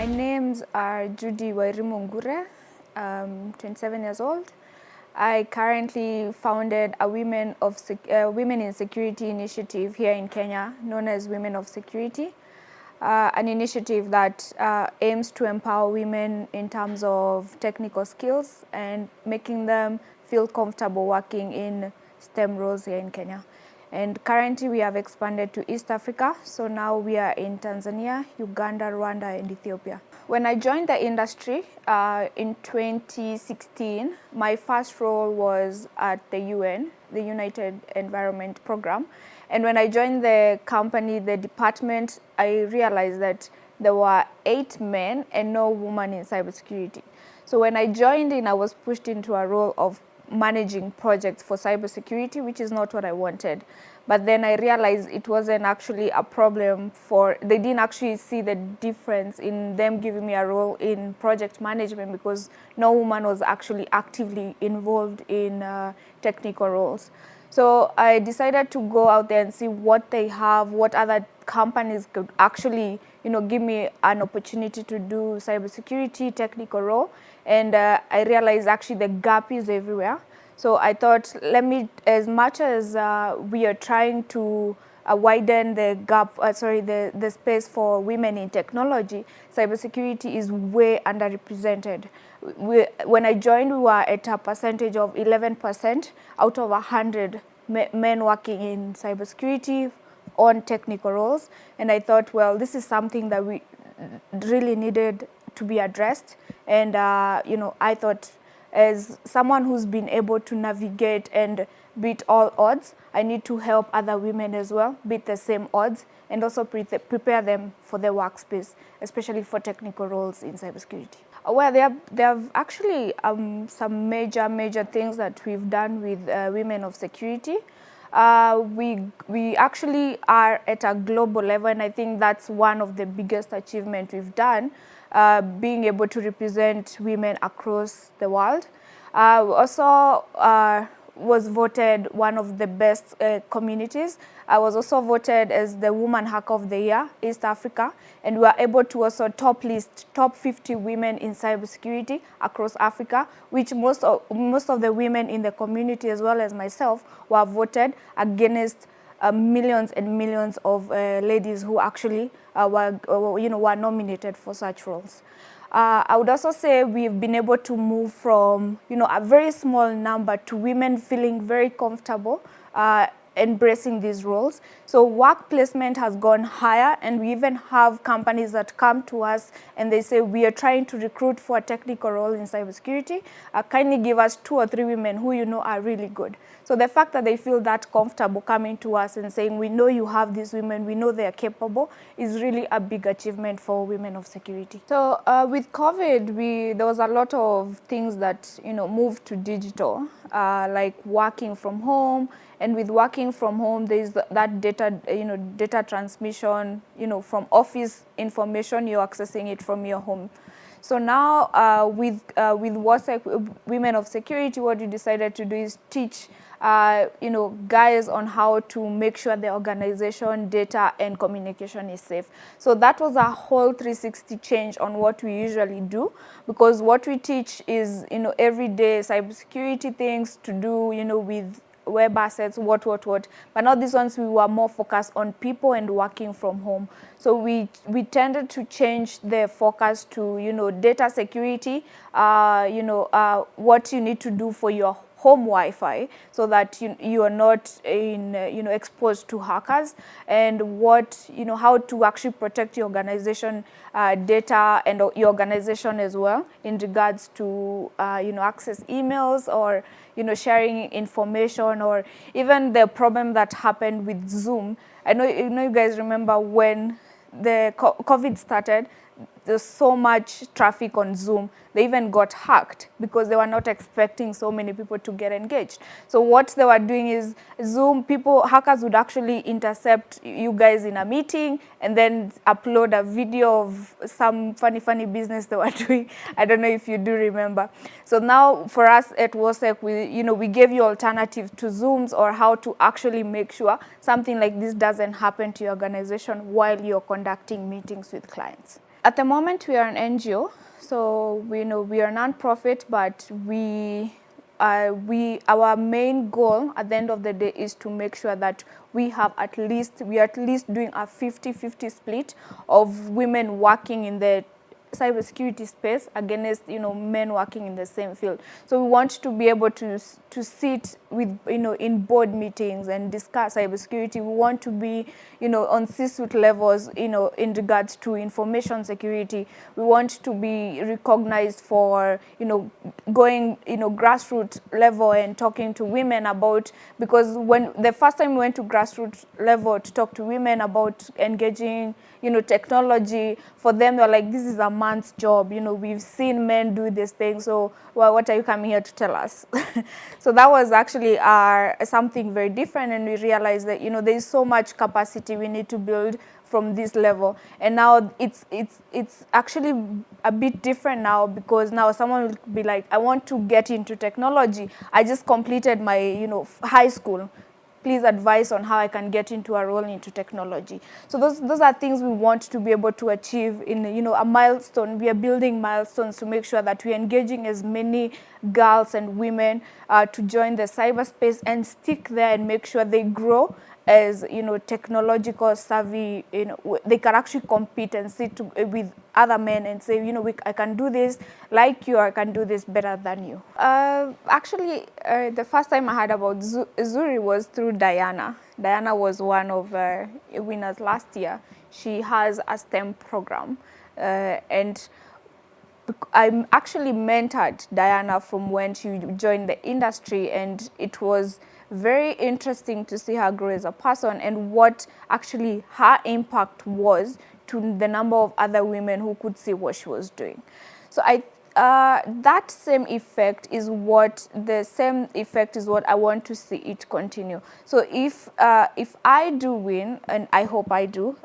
My names are Judy Ngure, 27 years old. I currently founded a Women in Security initiative here in Kenya, known as Women of Security, an initiative that aims to empower women in terms of technical skills and making them feel comfortable working in STEM roles here in Kenya. And currently we have expanded to East Africa, so now we are in Tanzania, Uganda, Rwanda, and Ethiopia. When I joined the industry in 2016, my first role was at the UN, the United Environment Program. And when I joined the company, the department, I realized that there were 8 men and no woman in cybersecurity. So when I joined in, I was pushed into a role of managing projects for cybersecurity, which is not what I wanted. But then I realized it wasn't actually a problem they didn't actually see the difference in them giving me a role in project management because no woman was actually actively involved in technical roles. So I decided to go out there and see what they have, what other companies could actually, give me an opportunity to do cybersecurity technical role. And I realized actually the gap is everywhere. So I thought, as much as we are trying to widen the gap, the space for women in technology, cybersecurity is way underrepresented. When I joined, we were at a percentage of 11% out of 100 men working in cybersecurity on technical roles. And I thought, well, this is something that we really needed to be addressed. And, I thought, as someone who's been able to navigate and beat all odds, I need to help other women as well beat the same odds and also prepare them for their workspace, especially for technical roles in cybersecurity. Well, there are actually some major things that we've done with Women of Security. We actually are at a global level, and I think that's one of the biggest achievements we've done, being able to represent women across the world. Also was voted one of the best communities. I was also voted as the Woman Hacker of the Year, East Africa, and we were able to also top 50 women in cybersecurity across Africa, which most of the women in the community, as well as myself, were voted against millions and millions of ladies who actually were nominated for such roles. I would also say we've been able to move from a very small number to women feeling very comfortable embracing these roles. So work placement has gone higher, and we even have companies that come to us and they say, we are trying to recruit for a technical role in cybersecurity. Kindly give us 2 or 3 women who are really good. So the fact that they feel that comfortable coming to us and saying, we know you have these women, we know they are capable, is really a big achievement for Women of Security. So with COVID, there was a lot of things that moved to digital, like working from home. And with working from home, there is that data transmission, from office information, you're accessing it from your home. So now with WOSEC, Women of Security, what we decided to do is teach guys on how to make sure the organization, data, and communication is safe. So that was a whole 360 change on what we usually do, because what we teach is everyday cybersecurity things to do with web assets, what. But now these ones, we were more focused on people and working from home. So we tended to change the focus to, data security, what you need to do for your home Wi-Fi so that you are not exposed to hackers, and how to actually protect your organization data and your organization as well in regards to access emails or sharing information, or even the problem that happened with Zoom. I know you guys remember when the COVID started, there's so much traffic on Zoom. They even got hacked because they were not expecting so many people to get engaged. So what they were doing is hackers would actually intercept you guys in a meeting and then upload a video of some funny business they were doing. I don't know if you do remember. So now for us at WOSEC, we gave you alternative to Zooms, or how to actually make sure something like this doesn't happen to your organization while you're conducting meetings with clients. At the moment, we are an NGO, so we are non-profit, but our main goal at the end of the day is to make sure that we are at least doing a 50-50 split of women working in the cybersecurity space against men working in the same field. So we want to be able to sit with in board meetings and discuss cybersecurity. We want to be on C-suite levels in regards to information security. We want to be recognized for going grassroots level and talking to women about, because when the first time we went to grassroots level to talk to women about engaging technology, for them they're like, this is a man's job, we've seen men do this thing, so well, what are you coming here to tell us? So that was actually something very different, and we realized that there's so much capacity we need to build from this level. And now it's actually a bit different now, because now someone will be like, I want to get into technology, I just completed my high school, please advise on how I can get into a role into technology. So those are things we want to be able to achieve in a milestone. We are building milestones to make sure that we're engaging as many girls and women to join the cyberspace and stick there and make sure they grow as technological savvy. They can actually compete and sit with other men and say, I can do this like you, or I can do this better than you. Actually, the first time I heard about Zuri was through Diana. Diana was one of winners last year. She has a STEM program, and I actually mentored Diana from when she joined the industry, and it was very interesting to see her grow as a person and what actually her impact was to the number of other women who could see what she was doing. So that same effect is what I want to see it continue. So if I do win, and I hope I do,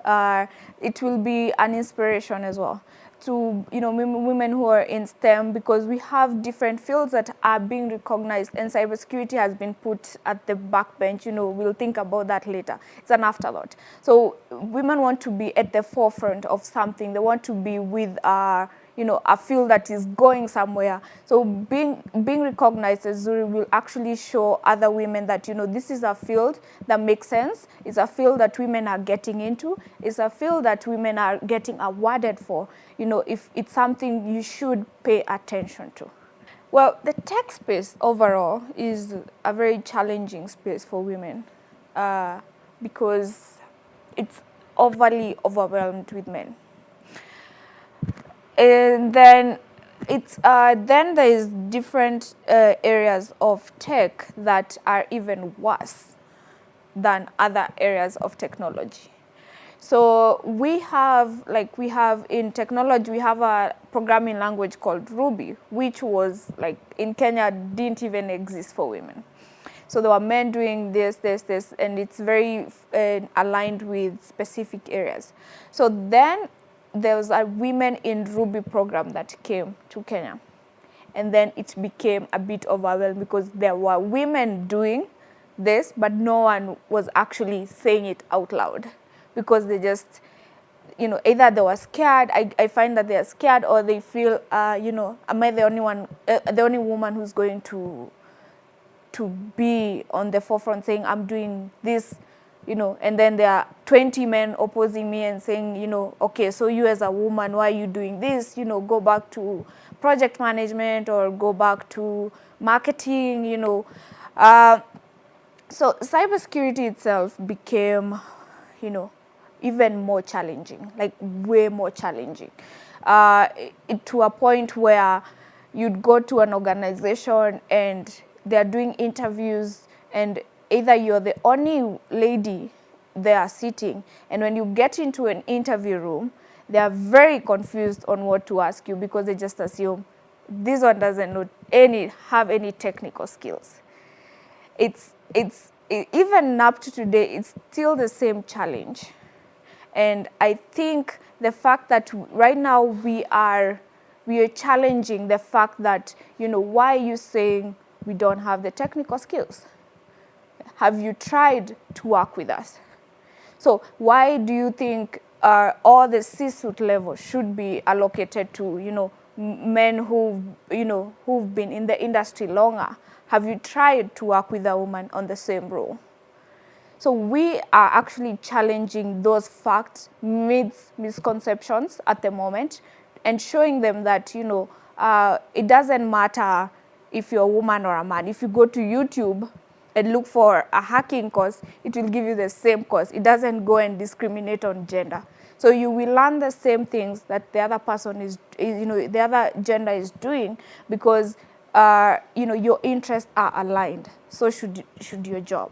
it will be an inspiration as well to women who are in STEM, because we have different fields that are being recognized, and cybersecurity has been put at the backbench. We'll think about that later. It's an afterthought. So women want to be at the forefront of something. They want to be with a field that is going somewhere. So being recognized as Zuri will actually show other women that this is a field that makes sense. It's a field that women are getting into. It's a field that women are getting awarded for. If it's something you should pay attention to. Well, the tech space overall is a very challenging space for women because it's overly overwhelmed with men. And then then there is different areas of tech that are even worse than other areas of technology. So we have in technology, we have a programming language called Ruby, which was in Kenya didn't even exist for women. So there were men doing this, and it's very aligned with specific areas. So then there was a Women in Ruby program that came to Kenya. And then it became a bit overwhelmed because there were women doing this, but no one was actually saying it out loud, because they just, either they were scared. I find that they are scared, or they feel, am I the only woman who's going to be on the forefront saying, I'm doing this, and then there are 20 men opposing me and saying, okay, so you as a woman, why are you doing this? Go back to project management or go back to marketing, So cybersecurity itself became, even more challenging, way more challenging, to a point where you'd go to an organization and they're doing interviews, and either you're the only lady there sitting, and when you get into an interview room, they are very confused on what to ask you, because they just assume this one doesn't have any technical skills. It's even up to today, it's still the same challenge. And I think the fact that right now we are challenging the fact that, why are you saying we don't have the technical skills? Have you tried to work with us? So why do you think all the C-suite level should be allocated to, you know, men who, you know, who've been in the industry longer. Have you tried to work with a woman on the same role? So we are actually challenging those facts, myths, misconceptions at the moment, and showing them that, you know, it doesn't matter if you're a woman or a man. If you go to YouTube and look for a hacking course, it will give you the same course. It doesn't go and discriminate on gender. So you will learn the same things that the other person is, you know, the other gender is doing, because you know, your interests are aligned. So should your job.